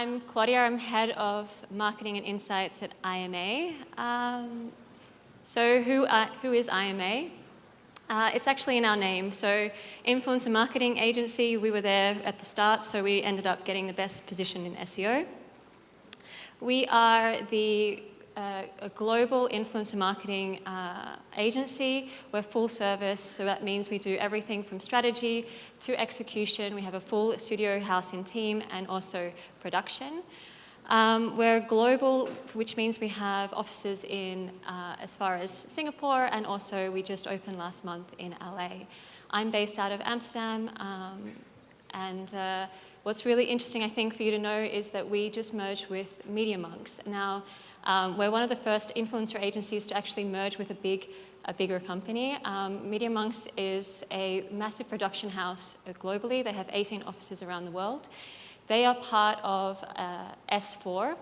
I'm Claudia. I'm head of marketing and insights at IMA. So who is IMA? It's actually in our name. So influencer marketing agency, we were there at the start, so we ended up getting the best position in SEO. We are a global influencer marketing agency. We're full service, so that means we do everything from strategy to execution. We have a full studio house in team and also production. We're global, which means we have offices in as far as Singapore, and also we just opened last month in LA. I'm based out of Amsterdam, and what's really interesting, I think, for you to know is that we just merged with Media Monks. Now, we're one of the first influencer agencies to actually merge with a bigger company. Media Monks is a massive production house globally. They have 18 offices around the world. They are part of S4.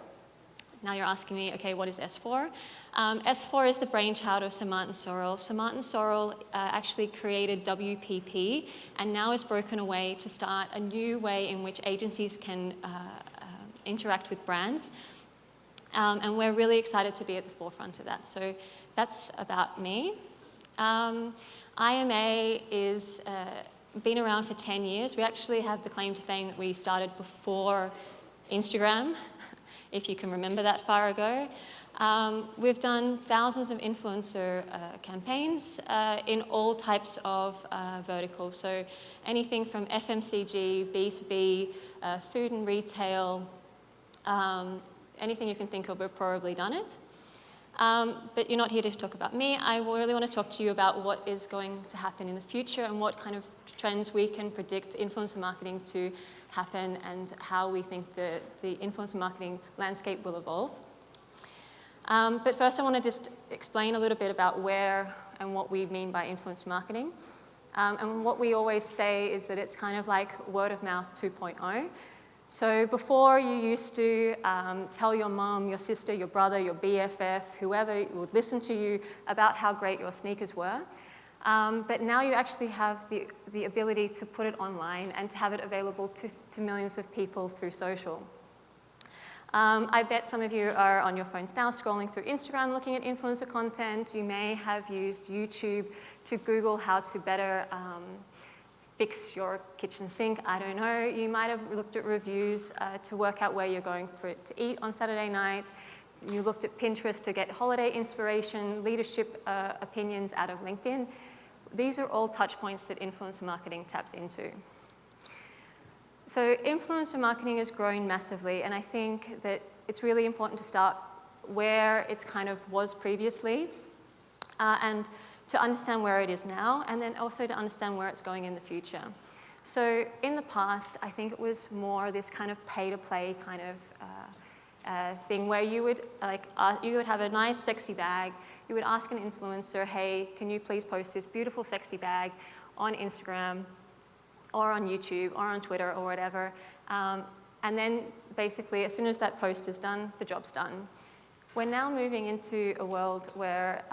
Now you're asking me, okay, what is S4? S4 is the brainchild of Samant and Sorrell. Samant and Sorrell actually created WPP and now is broken away to start a new way in which agencies can interact with brands. And we're really excited to be at the forefront of that. So that's about me. IMA is been around for 10 years. We actually have the claim to fame that we started before Instagram, if you can remember that far ago. We've done thousands of influencer campaigns in all types of verticals. So anything from FMCG, B2B, food and retail, anything you can think of, we've probably done it. But you're not here to talk about me. I really want to talk to you about what is going to happen in the future and what kind of trends we can predict influencer marketing to happen and how we think the influencer marketing landscape will evolve. But first I want to just explain a little bit about where and what we mean by influencer marketing. And what we always say is that it's kind of like word of mouth 2.0. So before you used to tell your mom, your sister, your brother, your BFF, whoever would listen to you about how great your sneakers were. But now you actually have the ability to put it online and to have it available to millions of people through social. I bet some of you are on your phones now scrolling through Instagram looking at influencer content. You may have used YouTube to Google how to better fix your kitchen sink, I don't know. You might have looked at reviews to work out where you're going to eat on Saturday nights. You looked at Pinterest to get holiday inspiration, leadership opinions out of LinkedIn. These are all touch points that influencer marketing taps into. So influencer marketing has grown massively, and I think that it's really important to start where it kind of was previously, and to understand where it is now, and then also to understand where it's going in the future. So in the past, I think it was more this kind of pay-to-play kind of thing where you would have a nice, sexy bag. You would ask an influencer, hey, can you please post this beautiful, sexy bag on Instagram or on YouTube or on Twitter or whatever. And then basically, as soon as that post is done, the job's done. We're now moving into a world where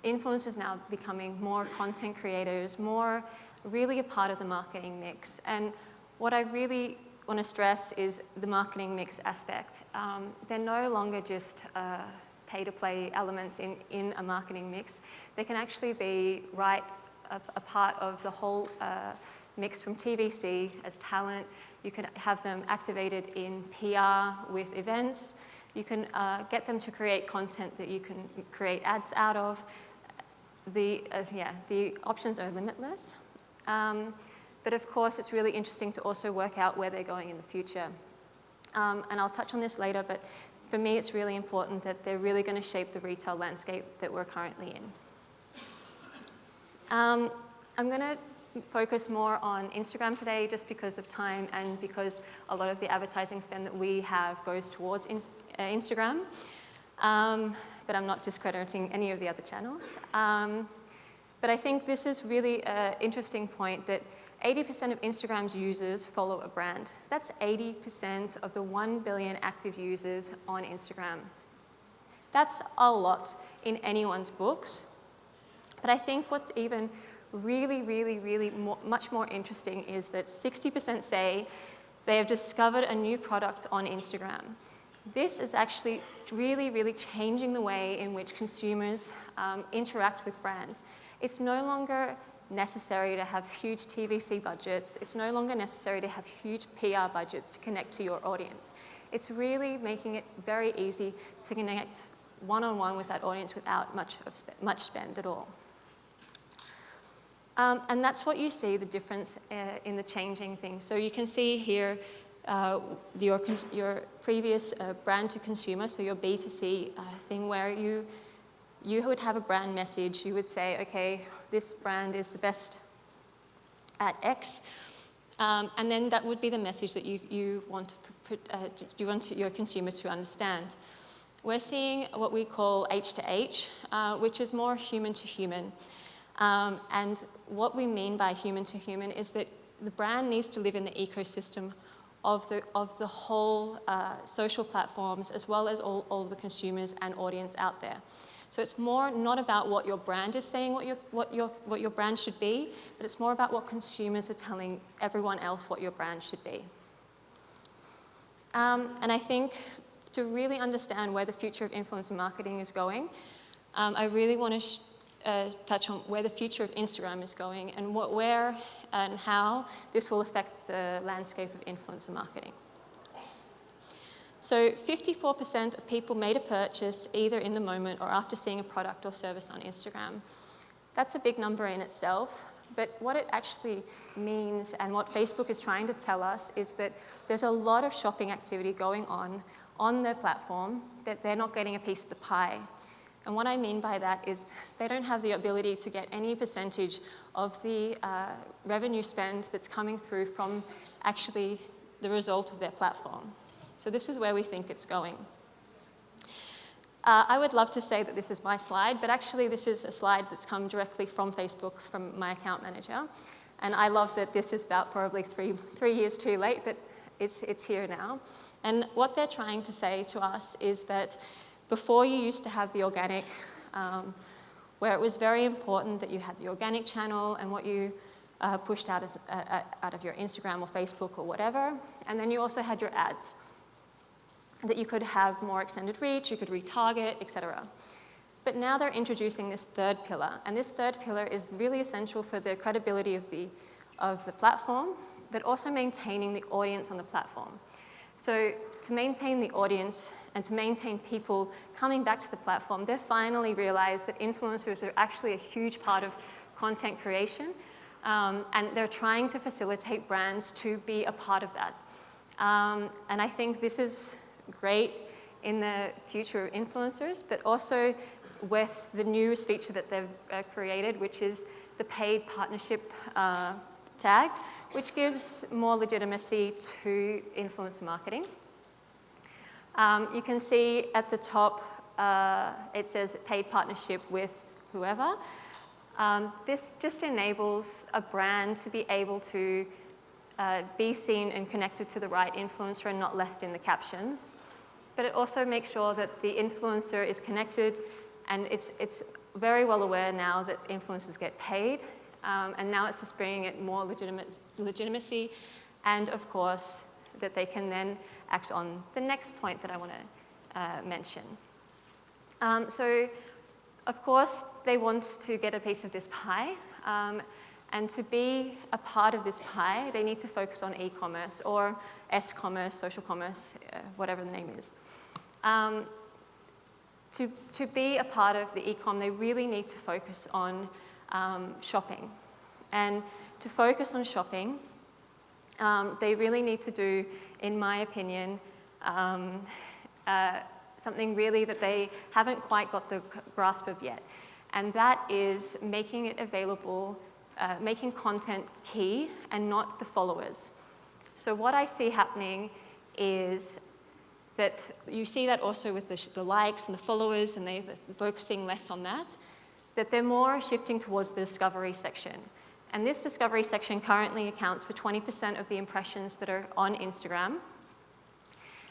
influencers now becoming more content creators, more really a part of the marketing mix. And what I really want to stress is the marketing mix aspect. They're no longer just pay-to-play elements in a marketing mix. They can actually be a part of the whole mix from TVC as talent. You can have them activated in PR with events. You can get them to create content that you can create ads out of. The options are limitless. But of course, it's really interesting to also work out where they're going in the future. And I'll touch on this later, but for me, it's really important that they're really going to shape the retail landscape that we're currently in. I'm going to focus more on Instagram today just because of time and because a lot of the advertising spend that we have goes towards Instagram. But I'm not discrediting any of the other channels. But I think this is really an interesting point that 80% of Instagram's users follow a brand. That's 80% of the 1 billion active users on Instagram. That's a lot in anyone's books. But I think what's even really much more interesting is that 60% say They have discovered a new product on Instagram. This is actually really, really changing the way in which consumers interact with brands. It's no longer necessary to have huge TVC budgets. It's no longer necessary to have huge PR budgets to connect to your audience. It's really making it very easy to connect one-on-one with that audience without much spend at all. And that's what you see, the difference in the changing things. So you can see here your previous brand to consumer, so your B2C thing where you would have a brand message. You would say, okay, this brand is the best at X, and then that would be the message that you want your consumer to understand. We're seeing what we call H to H, which is more human to human. And what we mean by human to human is that the brand needs to live in the ecosystem of the whole social platforms, as well as all the consumers and audience out there. So it's more not about what your brand is saying, what your brand should be, but it's more about what consumers are telling everyone else what your brand should be. And I think to really understand where the future of influencer marketing is going, I really want to touch on where the future of Instagram is going and where and how this will affect the landscape of influencer marketing. So 54% of people made a purchase either in the moment or after seeing a product or service on Instagram. That's a big number in itself, but what it actually means and what Facebook is trying to tell us is that there's a lot of shopping activity going on their platform that they're not getting a piece of the pie. And what I mean by that is they don't have the ability to get any percentage of the revenue spend that's coming through from actually the result of their platform. So this is where we think it's going. I would love to say that this is my slide, but actually this is a slide that's come directly from Facebook, from my account manager. And I love that this is about probably three years too late, but it's here now. And what they're trying to say to us is that before you used to have the organic, where it was very important that you had the organic channel and what you pushed out of your Instagram or Facebook or whatever, and then you also had your ads, that you could have more extended reach, you could retarget, etc. But now they're introducing this third pillar, and this third pillar is really essential for the credibility of the platform, but also maintaining the audience on the platform. So to maintain the audience and to maintain people coming back to the platform, they've finally realized that influencers are actually a huge part of content creation, and they're trying to facilitate brands to be a part of that. And I think this is great in the future of influencers, but also with the newest feature that they've created, which is the paid partnership tag, which gives more legitimacy to influencer marketing. You can see at the top, it says paid partnership with whoever. This just enables a brand to be able to be seen and connected to the right influencer and not left in the captions. But it also makes sure that the influencer is connected, and it's very well aware now that influencers get paid, and now it's just bringing it more legitimacy, and of course that they can then act on the next point that I want to mention. So of course they want to get a piece of this pie, and to be a part of this pie, they need to focus on e-commerce or S-commerce, social commerce, whatever the name is. To be a part of the e-com, they really need to focus on shopping. And to focus on shopping, they really need to do, in my opinion, something really that they haven't quite got the grasp of yet. And that is making it available, making content key and not the followers. So what I see happening is that you see that also with the likes and the followers, and they're focusing less on that, that they're more shifting towards the discovery section. And this discovery section currently accounts for 20% of the impressions that are on Instagram.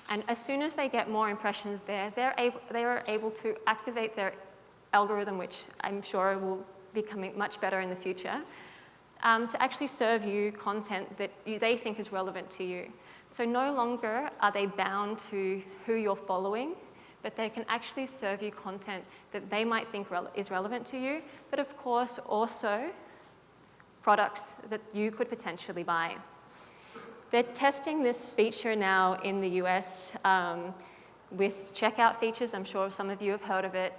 And as soon as they get more impressions there, they are able to activate their algorithm, which I'm sure will be becoming much better in the future, to actually serve you content that they think is relevant to you. So no longer are they bound to who you're following, but they can actually serve you content that they might think is relevant to you, but of course also products that you could potentially buy. They're testing this feature now in the US with checkout features. I'm sure some of you have heard of it.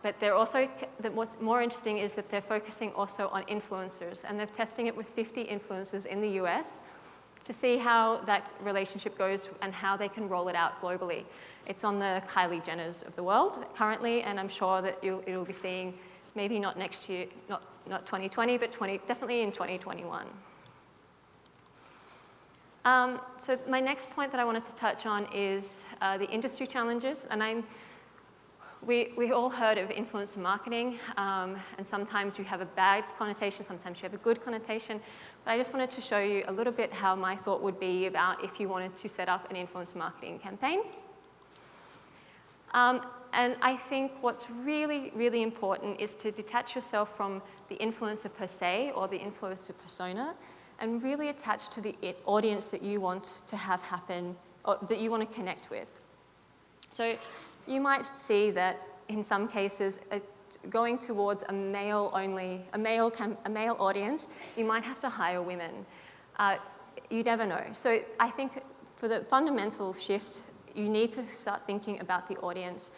But they're also, what's more interesting is that they're focusing also on influencers, and they're testing it with 50 influencers in the US to see how that relationship goes and how they can roll it out globally. It's on the Kylie Jenners of the world currently, and I'm sure that you'll be seeing, maybe not next year, not 2020, but definitely in 2021. So my next point that I wanted to touch on is the industry challenges, and we all heard of influencer marketing, and sometimes you have a bad connotation, sometimes you have a good connotation, but I just wanted to show you a little bit how my thought would be about if you wanted to set up an influencer marketing campaign. And I think what's really, really important is to detach yourself from the influencer per se or the influencer persona and really attach to the audience that you want to have happen, or that you want to connect with. So you might see that in some cases, going towards a male audience, you might have to hire women. You never know. So I think for the fundamental shift, you need to start thinking about the audience.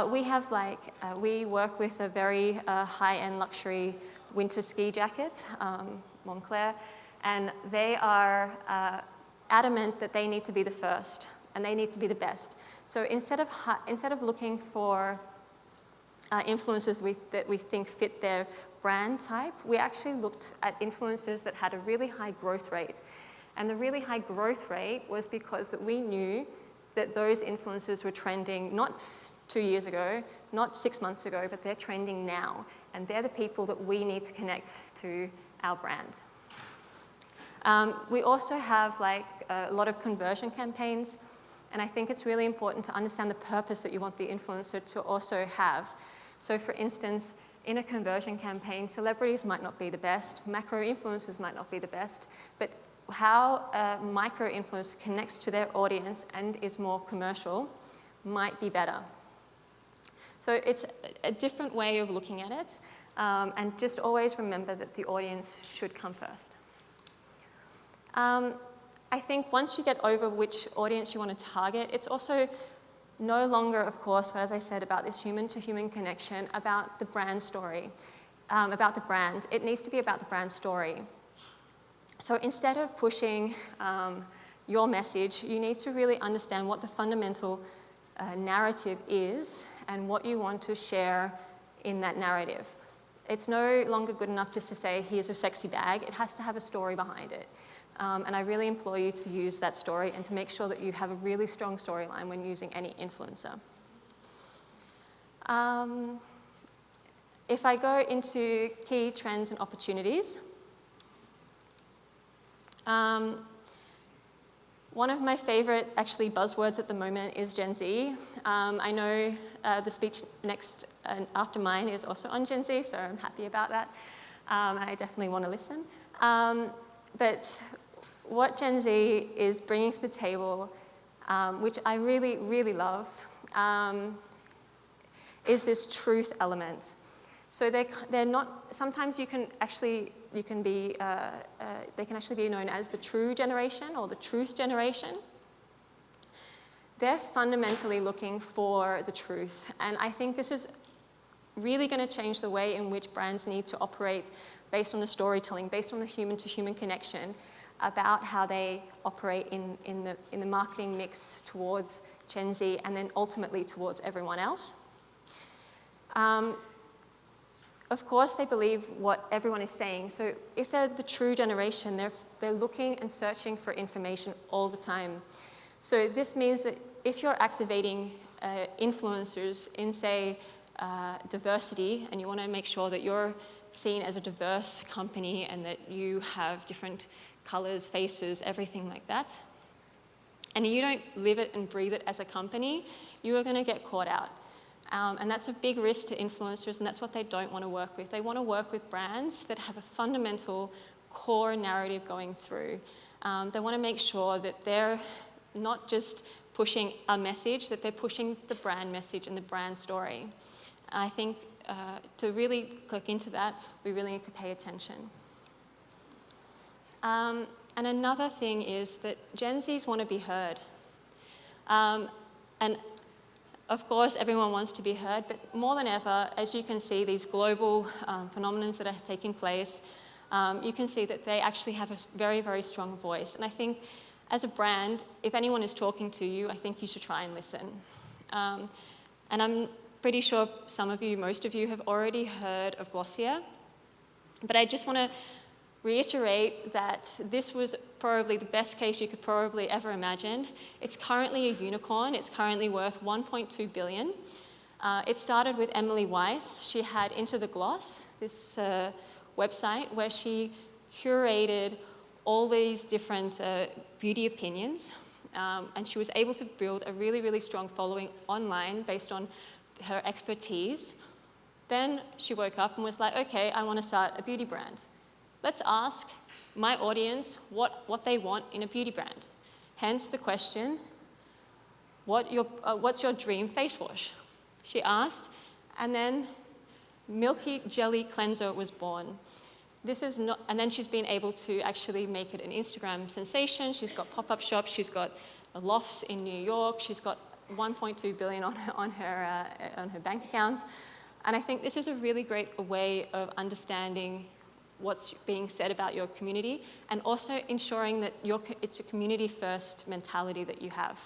We work with a very high-end luxury winter ski jacket, Montclair, and they are adamant that they need to be the first and they need to be the best. So instead of looking for influencers that we think fit their brand type, we actually looked at influencers that had a really high growth rate. And the really high growth rate was because that we knew that those influencers were trending not 2 years ago, not 6 months ago, but they're trending now. And they're the people that we need to connect to our brand. We also have a lot of conversion campaigns, and I think it's really important to understand the purpose that you want the influencer to also have. So for instance, in a conversion campaign, celebrities might not be the best, macro influencers might not be the best, but how a micro influencer connects to their audience and is more commercial might be better. So it's a different way of looking at it, and just always remember that the audience should come first. I think once you get over which audience you want to target, it's also no longer, of course, as I said, about this human-to-human connection, about the brand story, about the brand. It needs to be about the brand story. So instead of pushing your message, you need to really understand what the fundamental narrative is and what you want to share in that narrative. It's no longer good enough just to say, here's a sexy bag. It has to have a story behind it. And I really implore you to use that story and to make sure that you have a really strong storyline when using any influencer. If I go into key trends and opportunities, one of my favorite, actually, buzzwords at the moment is Gen Z. I know the speech next after mine is also on Gen Z, so I'm happy about that. And I definitely want to listen. But what Gen Z is bringing to the table, which I really, really love, is this truth element. So they're not, sometimes they can actually be known as the true generation or the truth generation. They're fundamentally looking for the truth. And I think this is really going to change the way in which brands need to operate based on the storytelling, based on the human-to-human connection, about how they operate in the marketing mix towards Gen Z and then ultimately towards everyone else. Of course, they believe what everyone is saying. So if they're the true generation, they're looking and searching for information all the time. So this means that if you're activating influencers in, say, diversity, and you want to make sure that you're seen as a diverse company and that you have different colors, faces, everything like that, and you don't live it and breathe it as a company, you are going to get caught out. And that's a big risk to influencers, and that's what they don't want to work with. They want to work with brands that have a fundamental core narrative going through. They want to make sure that they're not just pushing a message, that they're pushing the brand message and the brand story. I think to really click into that, we really need to pay attention. And another thing is that Gen Zs want to be heard. And of course, everyone wants to be heard, but more than ever, as you can see, these global phenomena that are taking place, you can see that they actually have a very, very strong voice. And I think as a brand, if anyone is talking to you, I think you should try and listen. And I'm pretty sure some of you, most of you, have already heard of Basia, but I just want to reiterate that this was probably the best case you could probably ever imagine. It's currently a unicorn. It's currently worth 1.2 billion. It started with Emily Weiss. She had Into the Gloss, this website where she curated all these different beauty opinions, and she was able to build a really, really strong following online based on her expertise. Then she woke up and was like, okay, I want to start a beauty brand. Let's ask my audience what they want in a beauty brand. Hence the question, what's your dream face wash? She asked, and then Milky Jelly Cleanser was born. This is not, and then she's been able to actually make it an Instagram sensation. She's got pop-up shops, she's got lofts in New York, she's got 1.2 billion on her bank account. And I think this is a really great way of understanding what's being said about your community, and also ensuring that it's a community-first mentality that you have.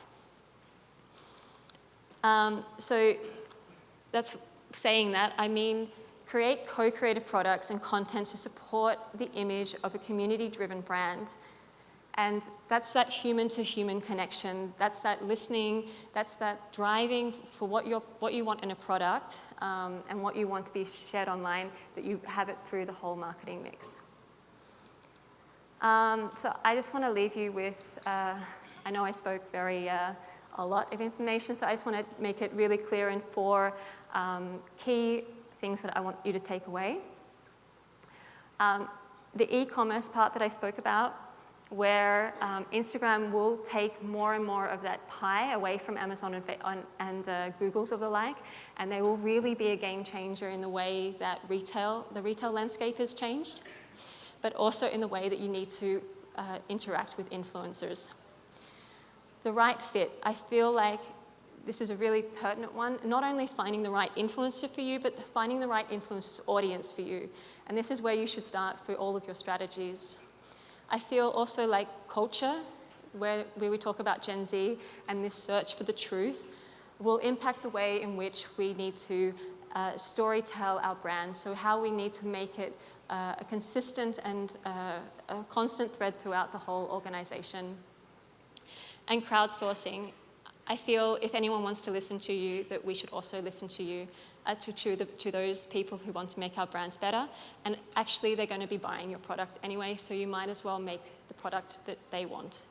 So that's saying that, I mean, create co-created products and content to support the image of a community-driven brand. And that's that human-to-human connection. That's that listening. That's that driving for what you want in a product and what you want to be shared online, that you have it through the whole marketing mix. So I just want to leave you with, I know I spoke a lot of information, so I just want to make it really clear in 4 key things that I want you to take away. The e-commerce part that I spoke about, where Instagram will take more and more of that pie away from Amazon and Google's of the like, and they will really be a game changer in the way that the retail landscape has changed, but also in the way that you need to interact with influencers. The right fit, I feel like this is a really pertinent one, not only finding the right influencer for you, but finding the right influencer's audience for you. And this is where you should start for all of your strategies. I feel also like culture, where we talk about Gen Z and this search for the truth, will impact the way in which we need to storytell our brand. So how we need to make it a consistent and a constant thread throughout the whole organization. And crowdsourcing. I feel if anyone wants to listen to you, that we should also listen to you, to those people who want to make our brands better. And actually, they're going to be buying your product anyway, so you might as well make the product that they want.